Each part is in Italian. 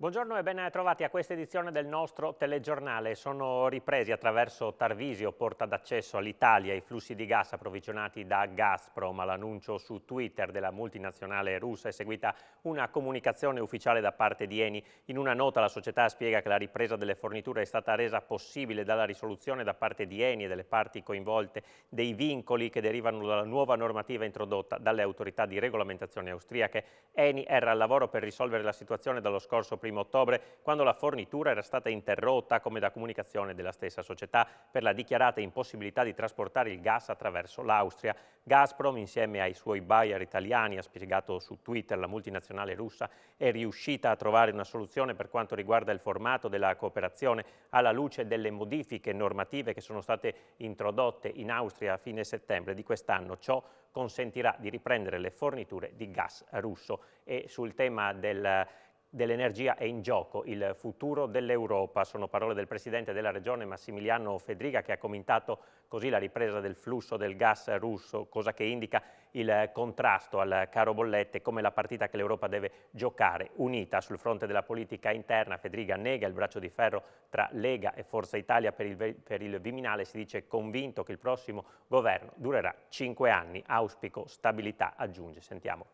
Buongiorno e ben trovati a questa edizione del nostro telegiornale. Sono ripresi attraverso Tarvisio, porta d'accesso all'Italia, i flussi di gas approvvigionati da Gazprom. All'annuncio su Twitter della multinazionale russa è seguita una comunicazione ufficiale da parte di Eni. In una nota la società spiega che la ripresa delle forniture è stata resa possibile dalla risoluzione da parte di Eni e delle parti coinvolte dei vincoli che derivano dalla nuova normativa introdotta dalle autorità di regolamentazione austriache. Eni era al lavoro per risolvere la situazione dallo scorso 1° ottobre, quando la fornitura era stata interrotta, come da comunicazione della stessa società, per la dichiarata impossibilità di trasportare il gas attraverso l'Austria. Gazprom, insieme ai suoi buyer italiani, ha spiegato su Twitter la multinazionale russa, è riuscita a trovare una soluzione per quanto riguarda il formato della cooperazione alla luce delle modifiche normative che sono state introdotte in Austria a fine settembre di quest'anno. Ciò consentirà di riprendere le forniture di gas russo. E sul tema dell'energia è in gioco il futuro dell'Europa. Sono parole del presidente della regione Massimiliano Fedriga, che ha commentato così la ripresa del flusso del gas russo, cosa che indica il contrasto al caro bollette come la partita che l'Europa deve giocare unita. Sul fronte della politica interna Fedriga nega il braccio di ferro tra Lega e Forza Italia per il Viminale. Si dice convinto che il prossimo governo durerà 5 anni. Auspico stabilità, aggiunge. Sentiamo.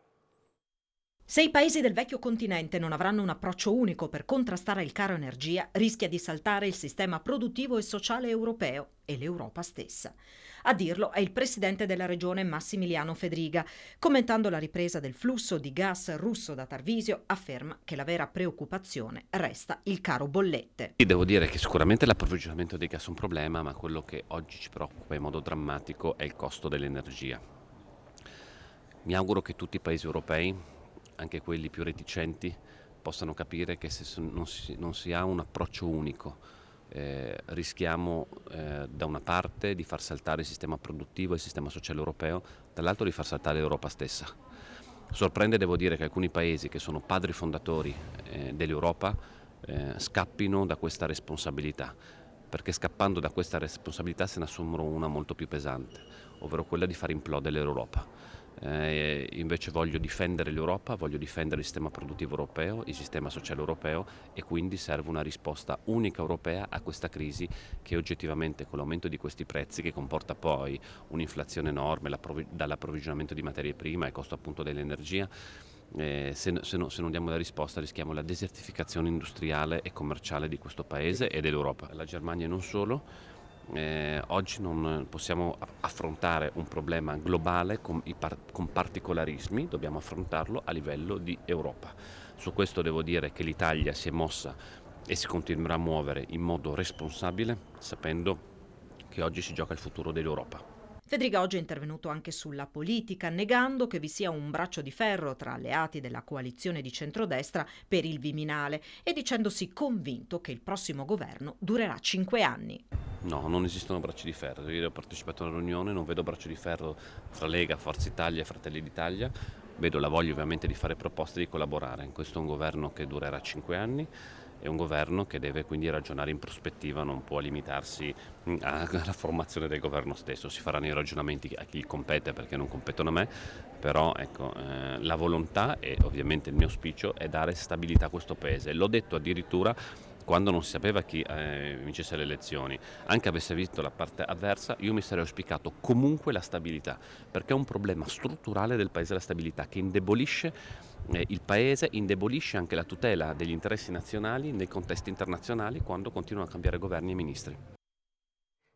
Se i paesi del vecchio continente non avranno un approccio unico per contrastare il caro energia, rischia di saltare il sistema produttivo e sociale europeo e l'Europa stessa. A dirlo è il presidente della regione Massimiliano Fedriga. Commentando la ripresa del flusso di gas russo da Tarvisio, afferma che la vera preoccupazione resta il caro bollette. Devo dire che sicuramente l'approvvigionamento di gas è un problema, ma quello che oggi ci preoccupa in modo drammatico è il costo dell'energia. Mi auguro che tutti i paesi europei, anche quelli più reticenti, possano capire che se non si ha un approccio unico rischiamo da una parte di far saltare il sistema produttivo e il sistema sociale europeo, dall'altro di far saltare l'Europa stessa. Sorprende, devo dire, che alcuni paesi che sono padri fondatori dell'Europa scappino da questa responsabilità, perché scappando da questa responsabilità se ne assumono una molto più pesante, ovvero quella di far implodere l'Europa. Invece voglio difendere l'Europa, voglio difendere il sistema produttivo europeo, il sistema sociale europeo, e quindi serve una risposta unica europea a questa crisi che oggettivamente, con l'aumento di questi prezzi, che comporta poi un'inflazione enorme dall'approvvigionamento di materie prime al costo appunto dell'energia, se non diamo la risposta rischiamo la desertificazione industriale e commerciale di questo paese e dell'Europa. La Germania non solo. Oggi non possiamo affrontare un problema globale con particolarismi, dobbiamo affrontarlo a livello di Europa. Su questo devo dire che l'Italia si è mossa e si continuerà a muovere in modo responsabile, sapendo che oggi si gioca il futuro dell'Europa. Fedriga oggi è intervenuto anche sulla politica, negando che vi sia un braccio di ferro tra alleati della coalizione di centrodestra per il Viminale e dicendosi convinto che il prossimo governo durerà 5 anni. No, non esistono bracci di ferro. Io ho partecipato a una riunione, non vedo braccio di ferro tra Lega, Forza Italia e Fratelli d'Italia. Vedo la voglia ovviamente di fare proposte e di collaborare. Questo è un governo che durerà 5 anni. È un governo che deve quindi ragionare in prospettiva, non può limitarsi alla formazione del governo stesso. Si faranno i ragionamenti a chi gli compete, perché non competono a me, però ecco, la volontà e ovviamente il mio auspicio è dare stabilità a questo paese. L'ho detto addirittura quando non si sapeva chi vincesse le elezioni. Anche avesse vinto la parte avversa, io mi sarei auspicato comunque la stabilità, perché è un problema strutturale del paese la stabilità, che indebolisce il paese, indebolisce anche la tutela degli interessi nazionali nei contesti internazionali quando continuano a cambiare governi e ministri.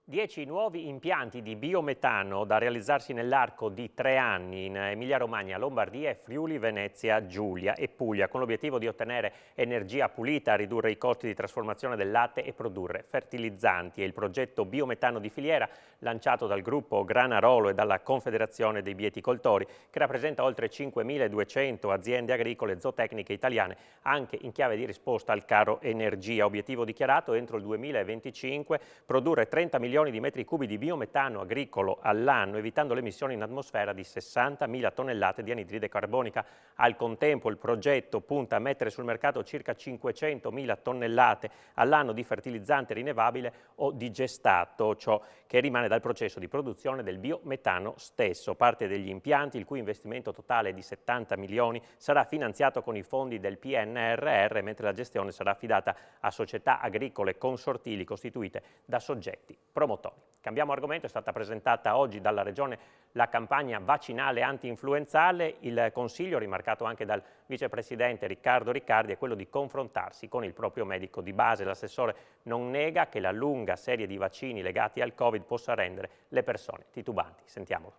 10 nuovi impianti di biometano da realizzarsi nell'arco di 3 anni in Emilia-Romagna, Lombardia e Friuli, Venezia, Giulia e Puglia, con l'obiettivo di ottenere energia pulita, ridurre i costi di trasformazione del latte e produrre fertilizzanti. È il progetto biometano di filiera lanciato dal gruppo Granarolo e dalla Confederazione dei Bieticoltori, che rappresenta oltre 5.200 aziende agricole e zootecniche italiane, anche in chiave di risposta al caro energia. Obiettivo dichiarato: entro il 2025 produrre 30 milioni milioni di metri cubi di biometano agricolo all'anno, evitando l'emissione in atmosfera di 60.000 tonnellate di anidride carbonica. Al contempo il progetto punta a mettere sul mercato circa 500.000 tonnellate all'anno di fertilizzante rinnovabile o digestato, ciò che rimane dal processo di produzione del biometano stesso. Parte degli impianti, il cui investimento totale è di 70 milioni, sarà finanziato con i fondi del PNRR, mentre la gestione sarà affidata a società agricole consortili costituite da soggetti promotori. Cambiamo argomento, è stata presentata oggi dalla Regione la campagna vaccinale anti-influenzale. Il Consiglio, rimarcato anche dal vicepresidente Riccardo Riccardi, è quello di confrontarsi con il proprio medico di base. L'assessore non nega che la lunga serie di vaccini legati al Covid possa rendere le persone titubanti. Sentiamolo.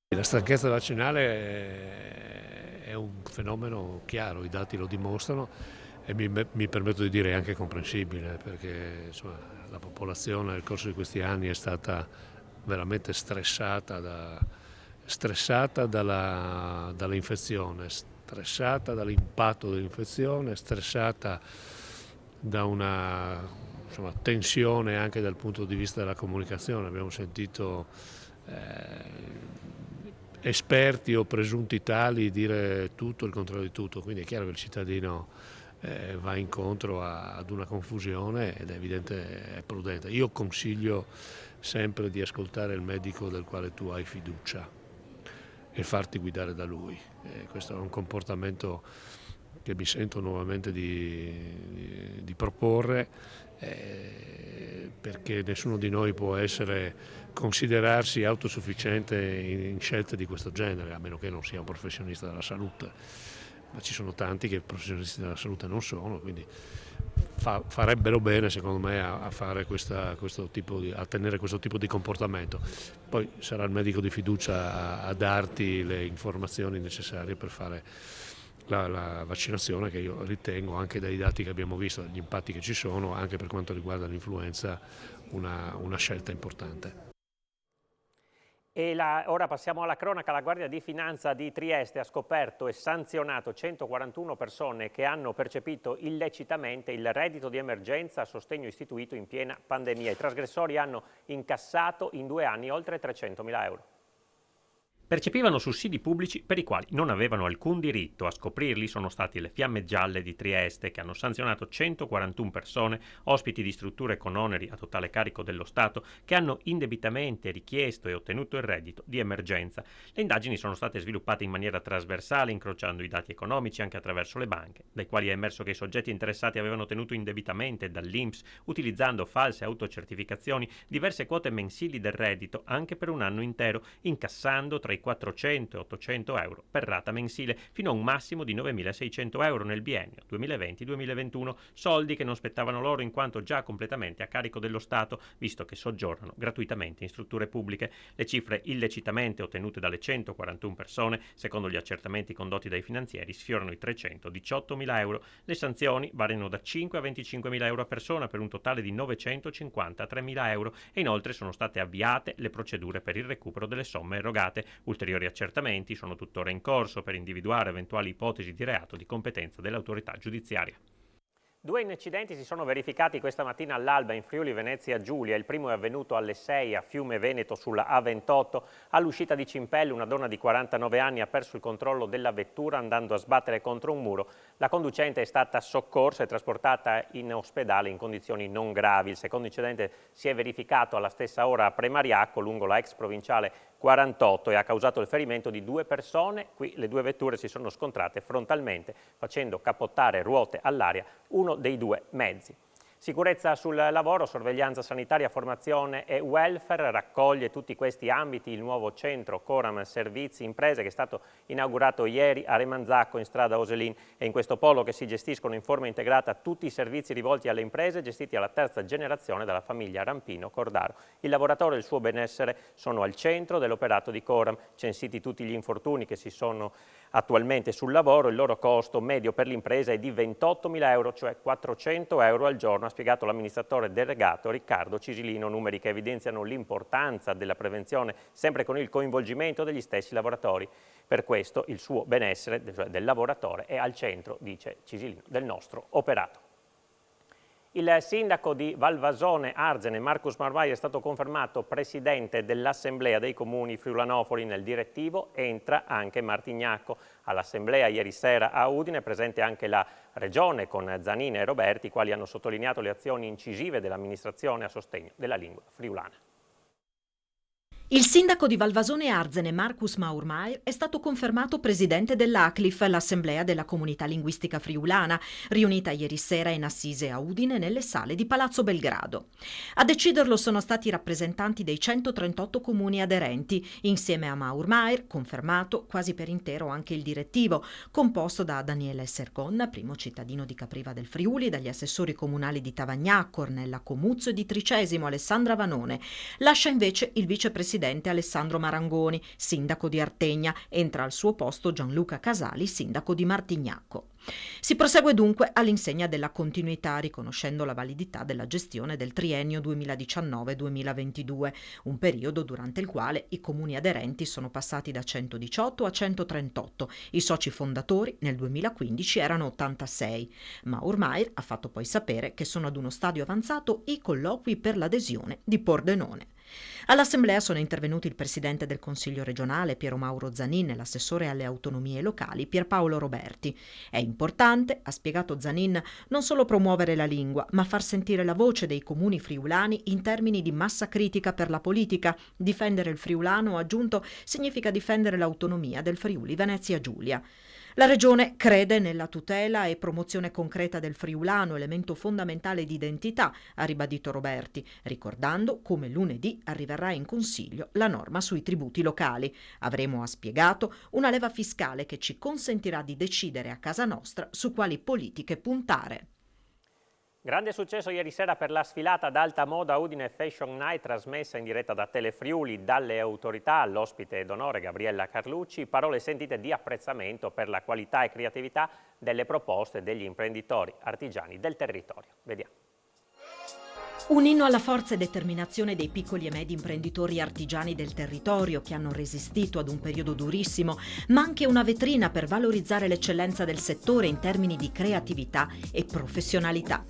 La stanchezza vaccinale è un fenomeno chiaro, i dati lo dimostrano e mi permetto di dire anche comprensibile, perché insomma, la popolazione nel corso di questi anni è stata veramente stressata dall'infezione, stressata dall'impatto dell'infezione, stressata da una tensione anche dal punto di vista della comunicazione. Abbiamo sentito esperti o presunti tali dire tutto il contrario di tutto, quindi è chiaro che il cittadino va incontro ad una confusione ed è evidente, è prudente. Io consiglio sempre di ascoltare il medico del quale tu hai fiducia e farti guidare da lui. Questo è un comportamento che mi sento nuovamente di proporre, perché nessuno di noi può considerarsi autosufficiente in scelte di questo genere, a meno che non sia un professionista della salute, ma ci sono tanti che professionisti della salute non sono, quindi farebbero bene secondo me a tenere questo tipo di comportamento. Poi sarà il medico di fiducia a darti le informazioni necessarie per fare la vaccinazione, che io ritengo, anche dai dati che abbiamo visto, dagli impatti che ci sono, anche per quanto riguarda l'influenza, una scelta importante. Ora passiamo alla cronaca. La Guardia di Finanza di Trieste ha scoperto e sanzionato 141 persone che hanno percepito illecitamente il reddito di emergenza a sostegno istituito in piena pandemia. I trasgressori hanno incassato in 2 anni oltre 300.000 euro. Percepivano sussidi pubblici per i quali non avevano alcun diritto. A scoprirli sono stati le Fiamme Gialle di Trieste, che hanno sanzionato 141 persone, ospiti di strutture con oneri a totale carico dello Stato, che hanno indebitamente richiesto e ottenuto il reddito di emergenza. Le indagini sono state sviluppate in maniera trasversale, incrociando i dati economici anche attraverso le banche, dai quali è emerso che i soggetti interessati avevano ottenuto indebitamente dall'INPS, utilizzando false autocertificazioni, diverse quote mensili del reddito anche per un anno intero, incassando tra i 400 e 800 euro per rata mensile, fino a un massimo di 9.600 euro nel biennio 2020-2021, soldi che non spettavano loro in quanto già completamente a carico dello Stato, visto che soggiornano gratuitamente in strutture pubbliche. Le cifre illecitamente ottenute dalle 141 persone, secondo gli accertamenti condotti dai finanzieri, sfiorano i 318.000 euro. Le sanzioni variano da 5 a 25.000 euro a persona, per un totale di 953.000 euro, e inoltre sono state avviate le procedure per il recupero delle somme erogate. Ulteriori accertamenti sono tuttora in corso per individuare eventuali ipotesi di reato di competenza dell'autorità giudiziaria. 2 incidenti si sono verificati questa mattina all'alba in Friuli Venezia Giulia. Il primo è avvenuto alle 6 a Fiume Veneto sulla A28. All'uscita di Cimpelli una donna di 49 anni ha perso il controllo della vettura andando a sbattere contro un muro. La conducente è stata soccorsa e trasportata in ospedale in condizioni non gravi. Il secondo incidente si è verificato alla stessa ora a Premariacco, lungo la ex provinciale 48, e ha causato il ferimento di 2 persone. Qui le 2 vetture si sono scontrate frontalmente, facendo capottare ruote all'aria uno dei 2 mezzi. Sicurezza sul lavoro, sorveglianza sanitaria, formazione e welfare. Raccoglie tutti questi ambiti il nuovo centro Coram Servizi Imprese, che è stato inaugurato ieri a Remanzacco in strada Oselin. E in questo polo, che si gestiscono in forma integrata tutti i servizi rivolti alle imprese, gestiti alla 3ª generazione dalla famiglia Rampino Cordaro. Il lavoratore e il suo benessere sono al centro dell'operato di Coram. Censiti tutti gli infortuni che si sono attualmente sul lavoro, il loro costo medio per l'impresa è di 28.000 euro, cioè 400 euro al giorno, ha spiegato l'amministratore delegato Riccardo Cisilino, numeri che evidenziano l'importanza della prevenzione, sempre con il coinvolgimento degli stessi lavoratori. Per questo il suo benessere, cioè del lavoratore, è al centro, dice Cisilino, del nostro operato. Il sindaco di Valvasone Arzene, Marcus Maurmai, è stato confermato presidente dell'Assemblea dei Comuni friulanofoli. Nel direttivo entra anche Martignacco. All'Assemblea ieri sera a Udine è presente anche la Regione con Zanin e Roberti, i quali hanno sottolineato le azioni incisive dell'amministrazione a sostegno della lingua friulana. Il sindaco di Valvasone Arzene, Marcus Maurmai, è stato confermato presidente dell'ACLIF, l'Assemblea della Comunità Linguistica Friulana, riunita ieri sera in Assise a Udine nelle sale di Palazzo Belgrado. A deciderlo sono stati i rappresentanti dei 138 comuni aderenti, insieme a Maurmai, confermato quasi per intero anche il direttivo, composto da Daniele Sergon, primo cittadino di Capriva del Friuli, dagli assessori comunali di Tavagnacco, Ornella Comuzzo e di Tricesimo, Alessandra Vanone. Lascia invece il vicepresidente Alessandro Marangoni, sindaco di Artegna, entra al suo posto Gianluca Casali, sindaco di Martignacco. Si prosegue dunque all'insegna della continuità, riconoscendo la validità della gestione del triennio 2019-2022, un periodo durante il quale i comuni aderenti sono passati da 118 a 138, i soci fondatori nel 2015 erano 86, ma ormai ha fatto poi sapere che sono ad uno stadio avanzato i colloqui per l'adesione di Pordenone. All'Assemblea sono intervenuti il presidente del Consiglio regionale Piero Mauro Zanin e l'assessore alle autonomie locali Pierpaolo Roberti. È importante, ha spiegato Zanin, non solo promuovere la lingua, ma far sentire la voce dei comuni friulani in termini di massa critica per la politica. Difendere il friulano, ha aggiunto, significa difendere l'autonomia del Friuli Venezia Giulia. La Regione crede nella tutela e promozione concreta del friulano, elemento fondamentale di identità, ha ribadito Roberti, ricordando come lunedì arriverà in Consiglio la norma sui tributi locali. Avremo, ha spiegato, una leva fiscale che ci consentirà di decidere a casa nostra su quali politiche puntare. Grande successo ieri sera per la sfilata ad alta moda Udine Fashion Night, trasmessa in diretta da Telefriuli dalle autorità, all'ospite d'onore Gabriella Carlucci, parole sentite di apprezzamento per la qualità e creatività delle proposte degli imprenditori artigiani del territorio. Vediamo. Un inno alla forza e determinazione dei piccoli e medi imprenditori artigiani del territorio che hanno resistito ad un periodo durissimo, ma anche una vetrina per valorizzare l'eccellenza del settore in termini di creatività e professionalità.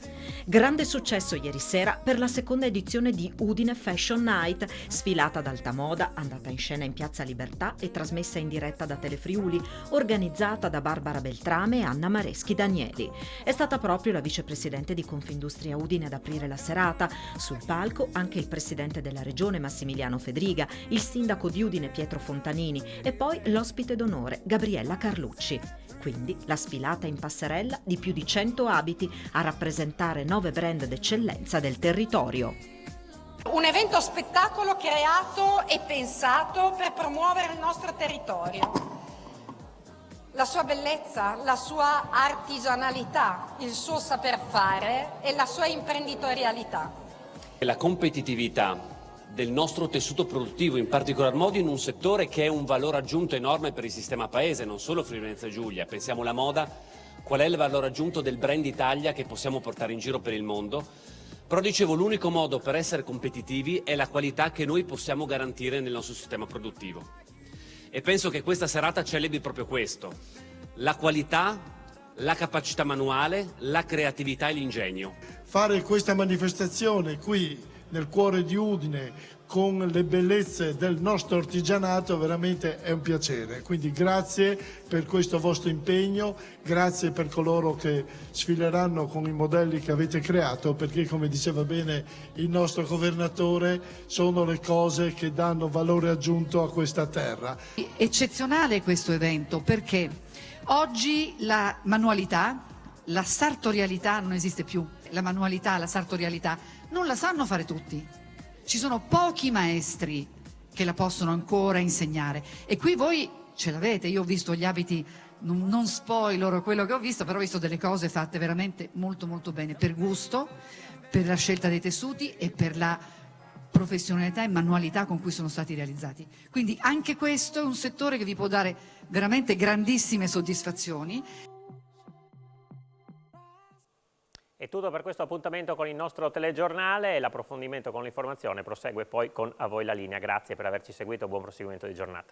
Grande successo ieri sera per la seconda edizione di Udine Fashion Night, sfilata ad alta moda, andata in scena in Piazza Libertà e trasmessa in diretta da Telefriuli, organizzata da Barbara Beltrame e Anna Mareschi Danieli. È stata proprio la vicepresidente di Confindustria Udine ad aprire la serata. Sul palco anche il presidente della regione Massimiliano Fedriga, il sindaco di Udine Pietro Fontanini e poi l'ospite d'onore Gabriella Carlucci. Quindi la sfilata in passerella di più di 100 abiti a rappresentare 9 brand d'eccellenza del territorio. Un evento spettacolo creato e pensato per promuovere il nostro territorio. La sua bellezza, la sua artigianalità, il suo saper fare e la sua imprenditorialità. La competitività del nostro tessuto produttivo, in particolar modo in un settore che è un valore aggiunto enorme per il sistema paese, non solo Friuli Venezia Giulia. Pensiamo alla moda, qual è il valore aggiunto del brand Italia che possiamo portare in giro per il mondo. Però dicevo, l'unico modo per essere competitivi è la qualità che noi possiamo garantire nel nostro sistema produttivo. E penso che questa serata celebri proprio questo: la qualità, la capacità manuale, la creatività e l'ingegno. Fare questa manifestazione qui nel cuore di Udine con le bellezze del nostro artigianato veramente è un piacere. Quindi grazie per questo vostro impegno, grazie per coloro che sfileranno con i modelli che avete creato, perché come diceva bene il nostro governatore sono le cose che danno valore aggiunto a questa terra. Eccezionale questo evento perché oggi la manualità, la sartorialità non esiste più. La manualità, la sartorialità non la sanno fare tutti. Ci sono pochi maestri che la possono ancora insegnare e qui voi ce l'avete. Io ho visto gli abiti, non spoilerò quello che ho visto, però ho visto delle cose fatte veramente molto molto bene, per gusto, per la scelta dei tessuti e per la professionalità e manualità con cui sono stati realizzati. Quindi anche questo è un settore che vi può dare veramente grandissime soddisfazioni. È tutto per questo appuntamento con il nostro telegiornale e l'approfondimento con l'informazione prosegue poi con A voi la linea. Grazie per averci seguito, buon proseguimento di giornata.